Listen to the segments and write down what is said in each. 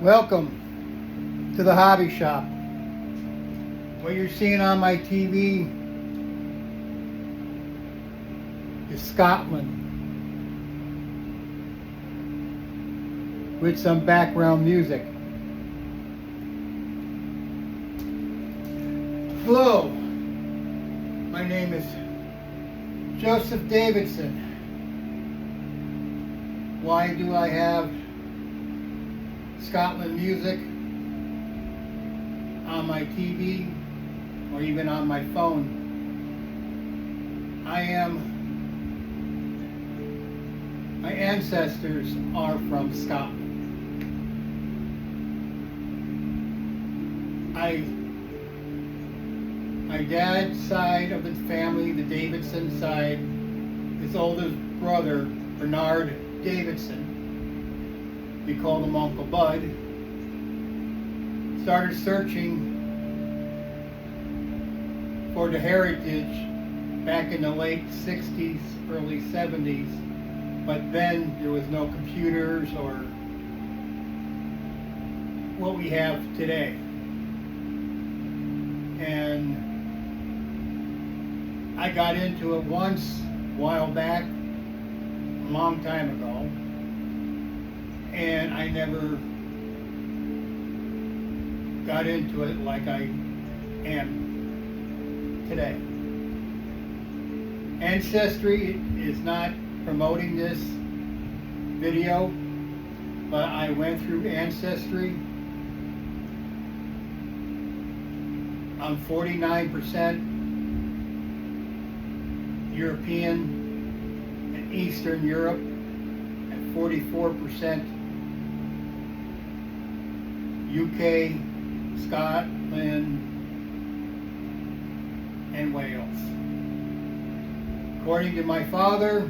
Welcome to the hobby shop. What you're seeing on my TV is Scotland with some background music. Hello, my name is Joseph Davidson. Why do I have Scotland music on my TV or even on my phone? My ancestors are from Scotland. My dad's side of the family, the Davidson side, his oldest brother, Bernard Davidson, we called him Uncle Bud, started searching for the heritage back in the late 60s, early 70s, but then there was no computers or what we have today. And I got into it once a while back, a long time ago, and I never got into it like I am today. Ancestry is not promoting this video, but I went through Ancestry. I'm 49% European and Eastern Europe, and 44% UK, Scotland, and Wales. According to my father,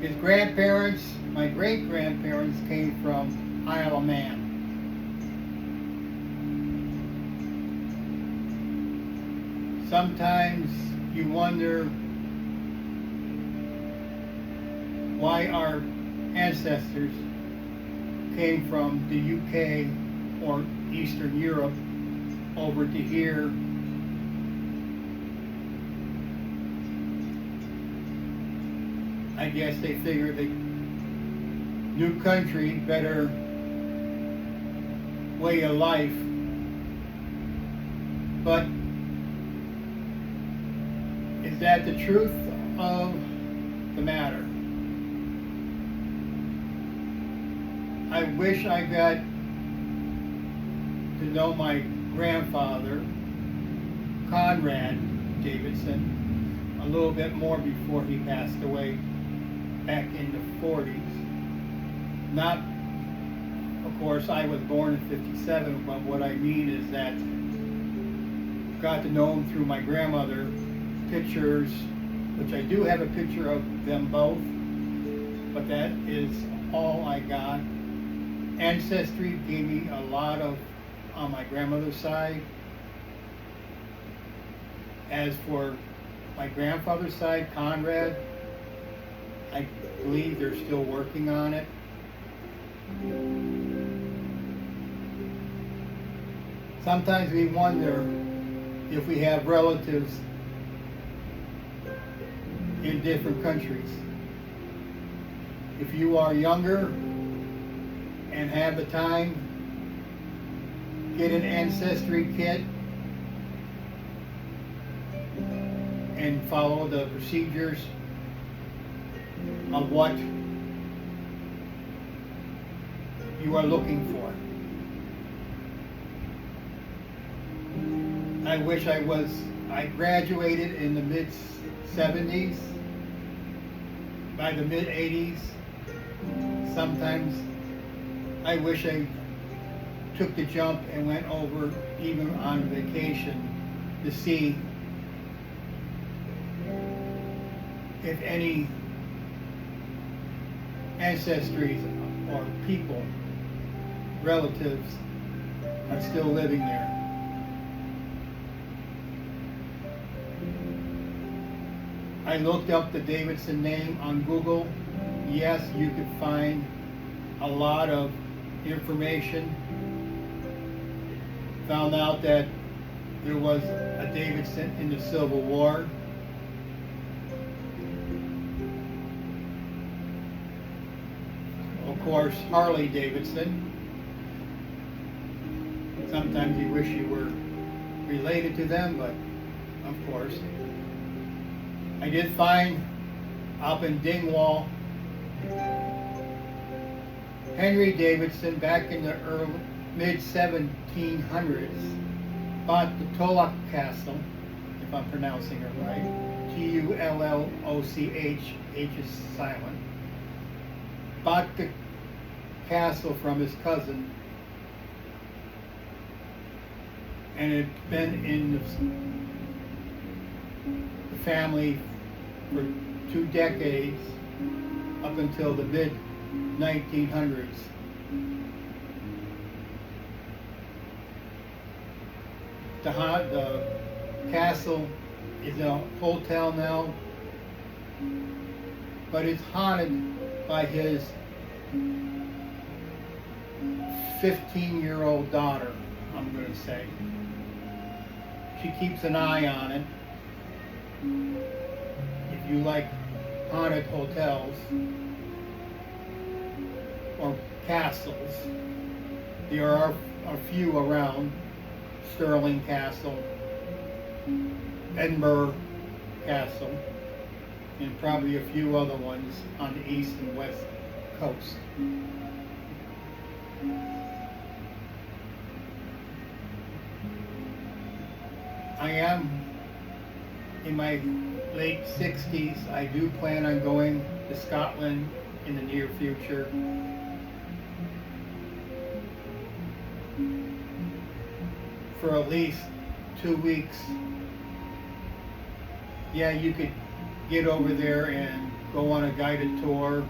his grandparents, my great-grandparents, came from Isle of Man. Sometimes you wonder why our ancestors came from the UK or Eastern Europe over to here. I guess they figured the new country, better way of life. But is that the truth of the matter? I wish I got to know my grandfather, Conrad Davidson, a little bit more before he passed away back in the 40s. Not, of course, I was born in 57, but what I mean is that I got to know him through my grandmother, pictures, which I do have a picture of them both, but that is all I got. Ancestry gave me a lot of on my grandmother's side. As for my grandfather's side, Conrad, I believe they're still working on it. Sometimes we wonder if we have relatives in different countries. If you are younger and have the time, get an Ancestry kit and follow the procedures of what you are looking for. I wish I graduated in the mid-70s. By the mid-80s, sometimes I wish I took the jump and went over even on vacation to see if any ancestries or people, relatives, are still living there. I looked up the Davidson name on Google. Yes, you could find a lot of information. Found out that there was a Davidson in the Civil War. Of course, Harley Davidson. Sometimes you wish you were related to them, but of course. I did find up in Dingwall, Henry Davidson back in the mid-1700s bought the Tulloch Castle, if I'm pronouncing it right, Tulloch, H is silent, bought the castle from his cousin, and it had been in the family for 2 decades up until the mid-1900s. The castle is a hotel now, but it's haunted by his 15-year-old daughter, I'm going to say. She keeps an eye on it. If you like haunted hotels or castles, there are a few around. Stirling Castle, Edinburgh Castle, and probably a few other ones on the east and west coast. I am in my late 60s. I do plan on going to Scotland in the near future. For at least 2 weeks. Yeah, you could get over there and go on a guided tour.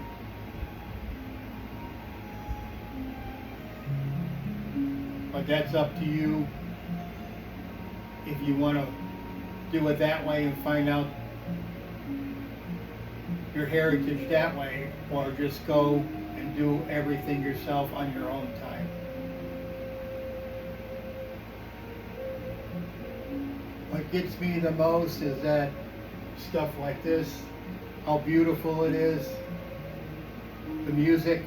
But that's up to you if you want to do it that way and find out your heritage that way, or just go and do everything yourself on your own time. What gets me the most is that stuff like this, how beautiful it is, the music,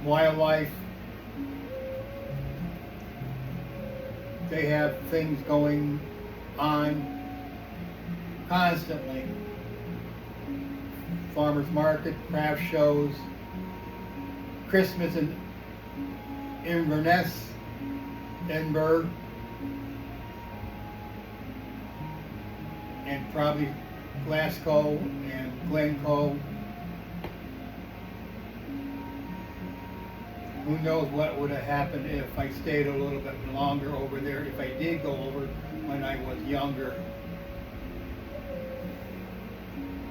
wildlife. They have things going on constantly. Farmers market, craft shows, Christmas in Inverness, Edinburgh, and probably Glasgow and Glencoe. Who knows what would have happened if I stayed a little bit longer over there, if I did go over when I was younger.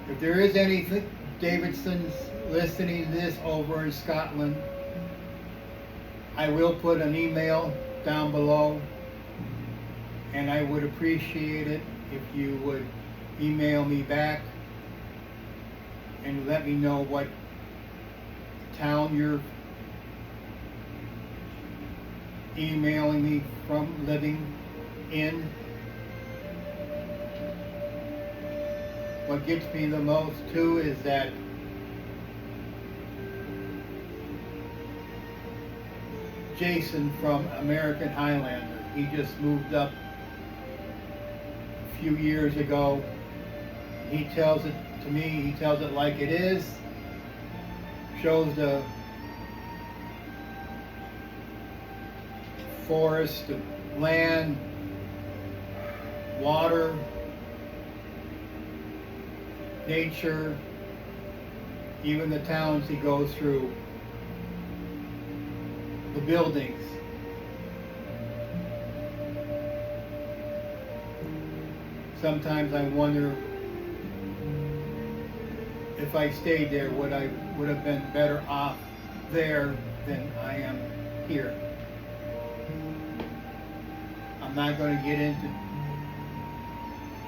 If there is any Davidsons listening to this over in Scotland, I will put an email down below, and I would appreciate it if you would email me back and let me know what town you're emailing me from, living in. What gets me the most too is that Jason from American Highlander, he just moved up a few years ago. He tells it to me, he tells it like it is, shows the forest, the land, water, nature, even the towns he goes through, the buildings. Sometimes I wonder if I stayed there, would I have been better off there than I am here. I'm not going to get into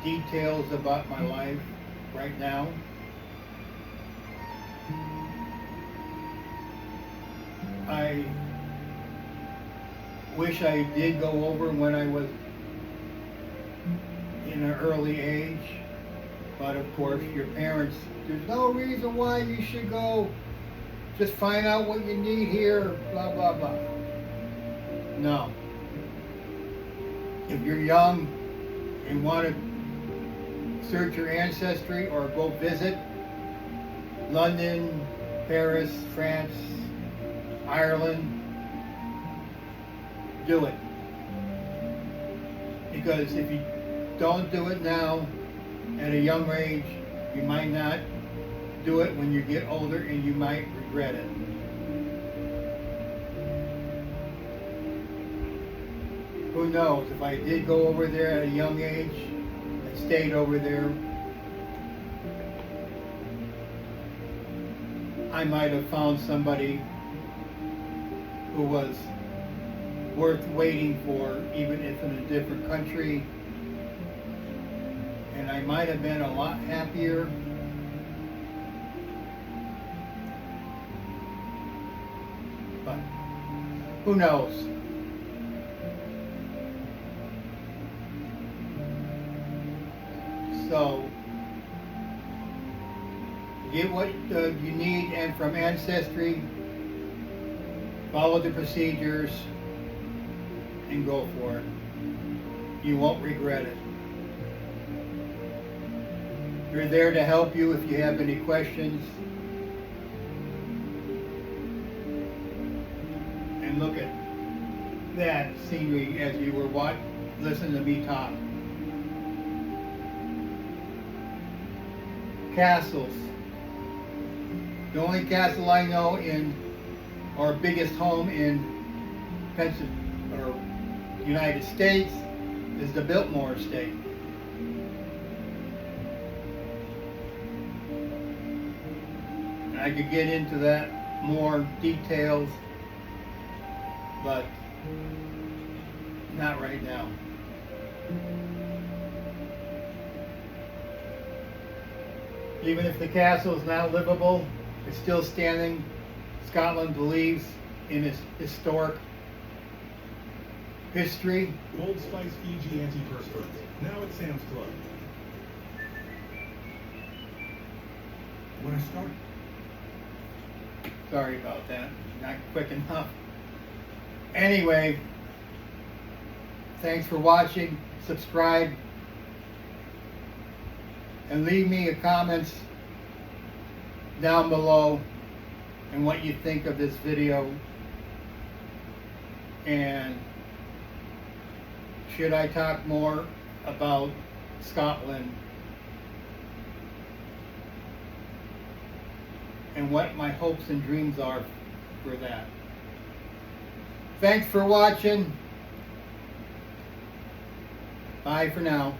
details about my life. right now. I wish I did go over when I was in an early age, but of course your parents, there's no reason why you should go. Just find out what you need here, blah, blah, blah. No. If you're young and want to search your ancestry or go visit London, Paris, France, Ireland, do it. Because if you don't do it now, at a young age, you might not do it when you get older and you might regret it. Who knows, if I did go over there at a young age and stayed over there, I might have found somebody who was worth waiting for, even if in a different country, and I might have been a lot happier. But who knows? So get what you need, and from Ancestry, follow the procedures and go for it. You won't regret it. We're there to help you if you have any questions. And look at that scenery as you were listening to me talk. Castles. The only castle I know in, or biggest home in Pennsylvania, or United States, is the Biltmore Estate. And I could get into that more details, but not right now. Even if the castle is not livable, it's still standing. Scotland believes in its historic history. Old Spice Fiji antiperspirant. Now at Sam's Club. When I start. Sorry about that. Not quick enough. Anyway, thanks for watching. Subscribe. And leave me a comments down below and what you think of this video. And should I talk more about Scotland and what my hopes and dreams are for that. Thanks for watching. Bye for now.